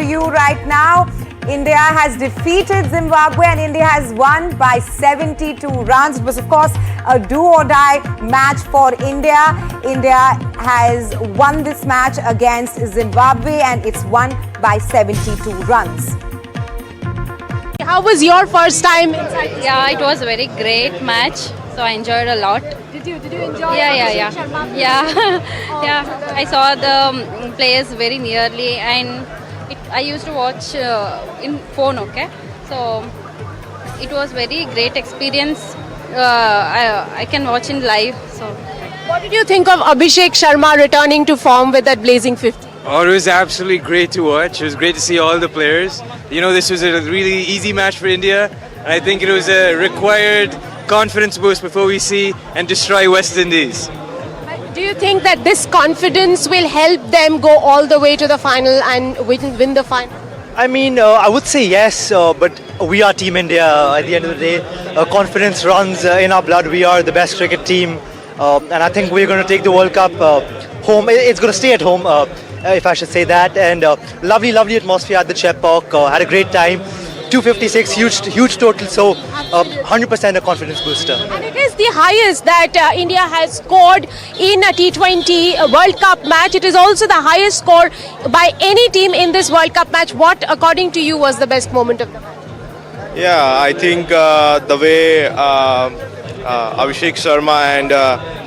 you right now. India has defeated Zimbabwe and India has won by 72 runs. It was, of course, a do-or-die match for India. India has won this match against Zimbabwe and it's won by 72 runs. How was your first time inside? Yeah, it was a very great match. So I enjoyed a lot. Did you enjoy? Yeah. I saw the players very nearly, and I used to watch in phone. Okay, so it was very great experience. I can watch in live. So, what did you think of Abhishek Sharma returning to form with that blazing 50? Oh, it was absolutely great to watch. It was great to see all the players. You know, this was a really easy match for India, and I think it was a required confidence boost before we see and destroy West Indies. Do you think that this confidence will help them go all the way to the final and win the final? I mean, I would say yes, but we are Team India at the end of the day. Confidence runs in our blood. We are the best cricket team, and I think we're going to take the World Cup home. It's going to stay at home, if I should say that. And lovely atmosphere at the Chepauk. Had a great time. 256, huge total, so 100% a confidence booster. And it is the highest that India has scored in a T20 World Cup match. It is also the highest score by any team in this World Cup match. What, according to you, was the best moment of the match? Yeah, I think the way Abhishek Sharma and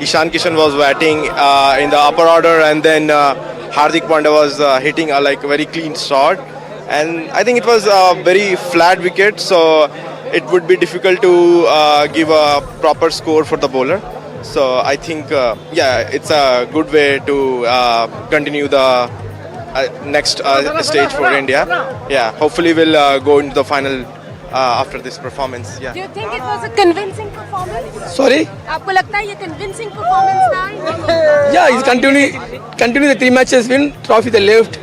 Ishan Kishan was batting in the upper order, and then Hardik Pandya was hitting a very clean shot. And I think it was a very flat wicket, so it would be difficult to give a proper score for the bowler. So I think, it's a good way to continue the next stage for India. Yeah, hopefully we'll go into the final after this performance. Yeah. Do you think it was a convincing performance? Sorry? आपको लगता है ये convincing performance था? Yeah, he's continue the 3 matches win, trophy they left.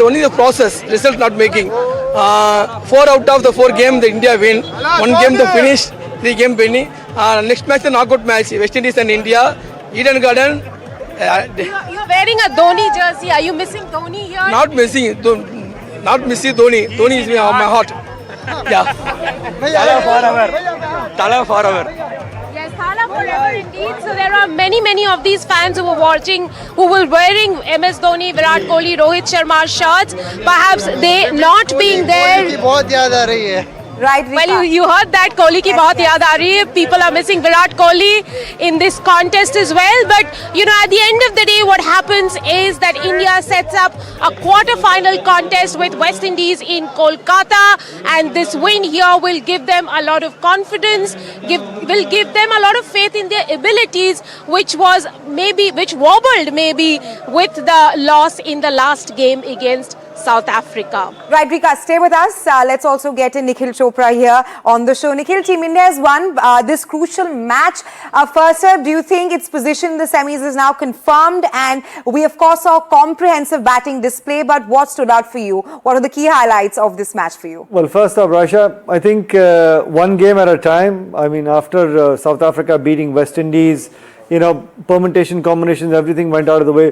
Only the process, result not making. 4 out of the 4 games the India win. 1 game the finish, 3 game winning. Next match the knockout match, West Indies and India, Eden Garden. You're wearing a Dhoni jersey. Are you missing Dhoni here? Not missing Dhoni. Dhoni is on my heart. Yeah. Tala forever. Yes, Thala forever indeed. So there are many of these fans who were watching, who were wearing MS Dhoni, Virat Kohli, Rohit Sharma shirts. Perhaps they not being there. Right, Rika. Well, you heard that Kohli ki bahut yaad aa rahi hai. People are missing Virat Kohli in this contest as well. But, at the end of the day, what happens is that India sets up a quarter-final contest with West Indies in Kolkata. And this win here will give them a lot of confidence, will give them a lot of faith in their abilities, which wobbled with the loss in the last game against South Africa. Right, Rika, stay with us. Let's also get in Nikhil Chopra here on the show. Nikhil, Team India has won this crucial match. First up, do you think its position in the semis is now confirmed? And we, of course, saw comprehensive batting display, but what stood out for you? What are the key highlights of this match for you? Well, first up, Rasha, I think 1 game at a time. I mean, after South Africa beating West Indies, permutation, combinations, everything went out of the way.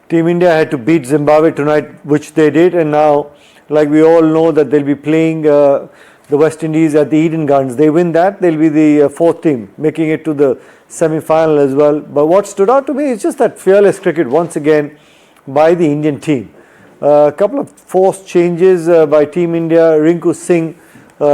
Team India had to beat Zimbabwe tonight, which they did, and now, like we all know, that they'll be playing the West Indies at the Eden Gardens. They win that, they'll be the 4th team, making it to the semi-final as well. But what stood out to me is just that fearless cricket once again by the Indian team. A couple of forced changes by Team India. Rinku Singh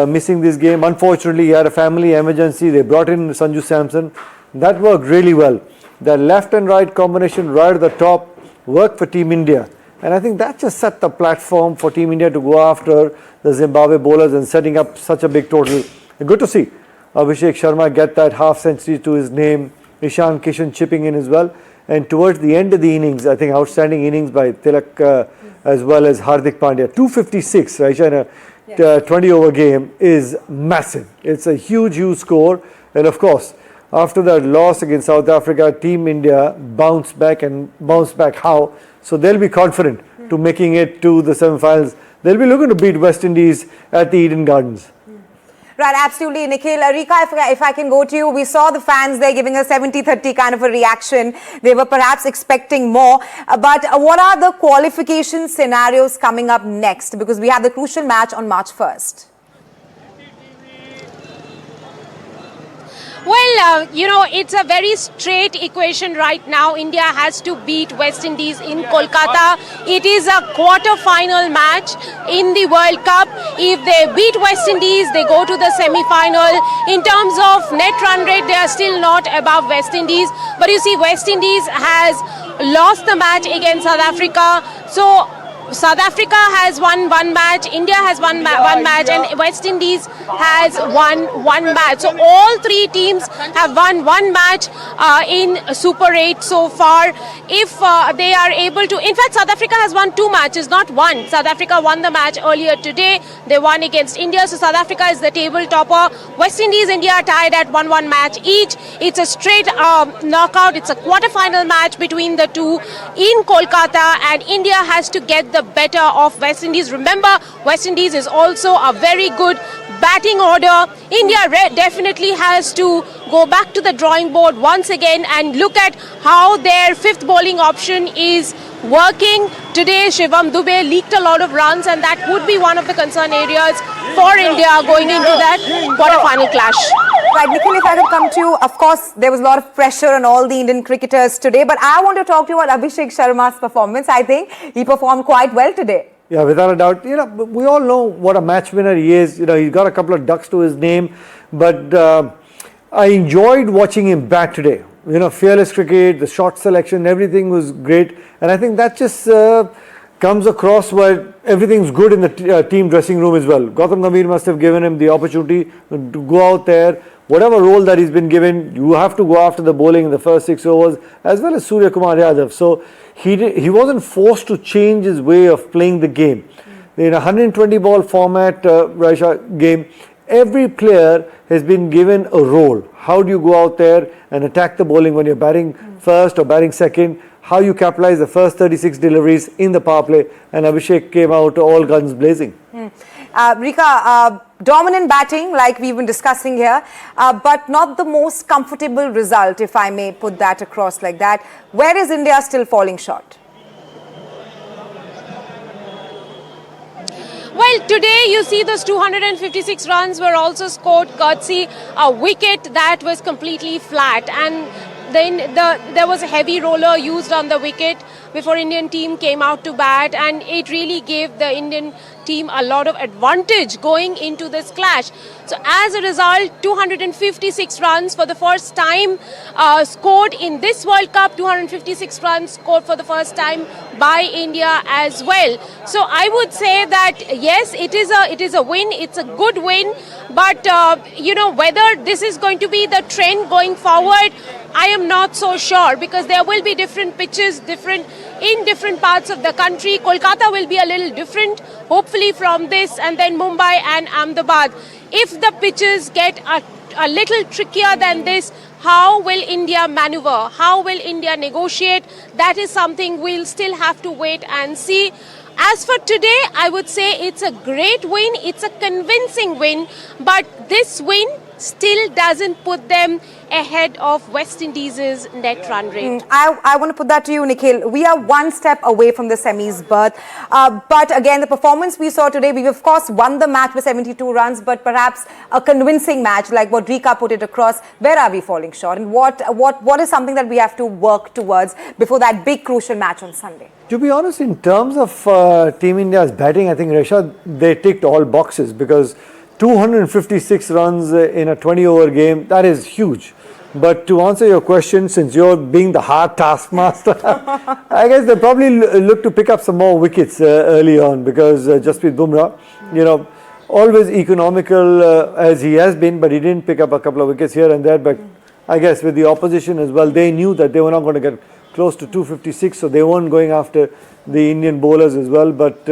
missing this game. Unfortunately, he had a family emergency. They brought in Sanju Samson. That worked really well. The left and right combination right at the top worked for Team India, and I think that just set the platform for Team India to go after the Zimbabwe bowlers and setting up such a big total. Good to see Abhishek Sharma get that half century to his name, Ishan Kishan chipping in as well, and towards the end of the innings, I think outstanding innings by Tilak as well as Hardik Pandya. 256, right, in a 20 over game is massive. It's a huge score, and of course, after that loss against South Africa, Team India bounced back how? So they'll be confident to making it to the semi-finals. They'll be looking to beat West Indies at the Eden Gardens. Right, absolutely, Nikhil. Rika, if I can go to you, we saw the fans there giving a 70-30 kind of a reaction. They were perhaps expecting more. But what are the qualification scenarios coming up next? Because we have the crucial match on March 1st. Well, it's a very straight equation right now. India has to beat West Indies in Kolkata. It is a quarter-final match in the World Cup. If they beat West Indies, they go to the semi-final. In terms of net run rate, they are still not above West Indies. But you see, West Indies has lost the match against South Africa. So South Africa has won one match, India has won one match, and West Indies has won one match. So all three teams have won one match in Super 8 so far. If they are able to, in fact, South Africa has won two matches, not one. South Africa won the match earlier today. They won against India, so South Africa is the table topper. West Indies, India are tied at 1-1 match each. It's a straight knockout. It's a quarter-final match between the two in Kolkata, and India has to get the better of West Indies. Remember, West Indies is also a very good batting order. India definitely has to go back to the drawing board once again and look at how their fifth bowling option is working. Today, Shivam Dube leaked a lot of runs, and that would be one of the concern areas for India going into that quarter-final clash. Right, Nikhil, if I could come to you, of course, there was a lot of pressure on all the Indian cricketers today, but I want to talk to you about Abhishek Sharma's performance. I think he performed quite well today. Yeah, without a doubt. We all know what a match winner he is. He's got a couple of ducks to his name, but I enjoyed watching him bat today. Fearless cricket, the shot selection, everything was great, and I think that just comes across where everything's good in the team dressing room as well. Gautam Gambhir must have given him the opportunity to go out there. Whatever role that he's been given, you have to go after the bowling in the first 6 overs, as well as Surya Kumar Yadav. So he wasn't forced to change his way of playing the game. In a 120 ball format game, every player has been given a role. How do you go out there and attack the bowling when you're batting first or batting second? How you capitalize the first 36 deliveries in the power play, and Abhishek came out all guns blazing. Rika, dominant batting like we've been discussing here, but not the most comfortable result, if I may put that across like that. Where is India still falling short? Well, today you see those 256 runs were also scored courtesy a wicket that was completely flat, and then there was a heavy roller used on the wicket before Indian team came out to bat, and it really gave the Indian team a lot of advantage going into this clash. So as a result, 256 runs for the first time scored in this World Cup, 256 runs scored for the first time by India as well. So I would say that yes, it is a win, it's a good win, but whether this is going to be the trend going forward, I am not so sure, because there will be different pitches, in different parts of the country. Kolkata will be a little different, hopefully, from this, and then Mumbai and Ahmedabad. If the pitches get a little trickier than this, how will India maneuver? How will India negotiate? That is something we'll still have to wait and see. As for today, I would say it's a great win. It's a convincing win, but this win still doesn't put them ahead of West Indies' net run rate. I want to put that to you, Nikhil. We are one step away from the semis berth. But again, the performance we saw today, we of course won the match with 72 runs, but perhaps a convincing match like what Rika put it across. Where are we falling short? And what is something that we have to work towards before that big crucial match on Sunday? To be honest, in terms of Team India's batting, I think, Resha, they ticked all boxes, because 256 runs in a 20-over game, that is huge. But to answer your question, since you're being the hard taskmaster, I guess they probably look to pick up some more wickets early on, because Jasprit Bumrah, always economical as he has been, but he didn't pick up a couple of wickets here and there. But I guess with the opposition as well, they knew that they were not going to get close to 256, so they weren't going after the Indian bowlers as well. But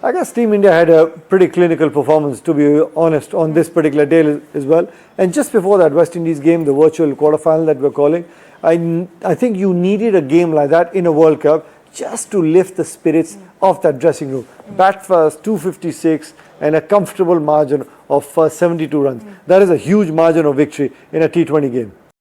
I guess Team India had a pretty clinical performance, to be honest, on this particular day as well. And just before that West Indies game, the virtual quarterfinal that we're calling, I think you needed a game like that in a World Cup, just to lift the spirits of that dressing room. Bat first, 256 and a comfortable margin of 72 runs. That is a huge margin of victory in a T20 game.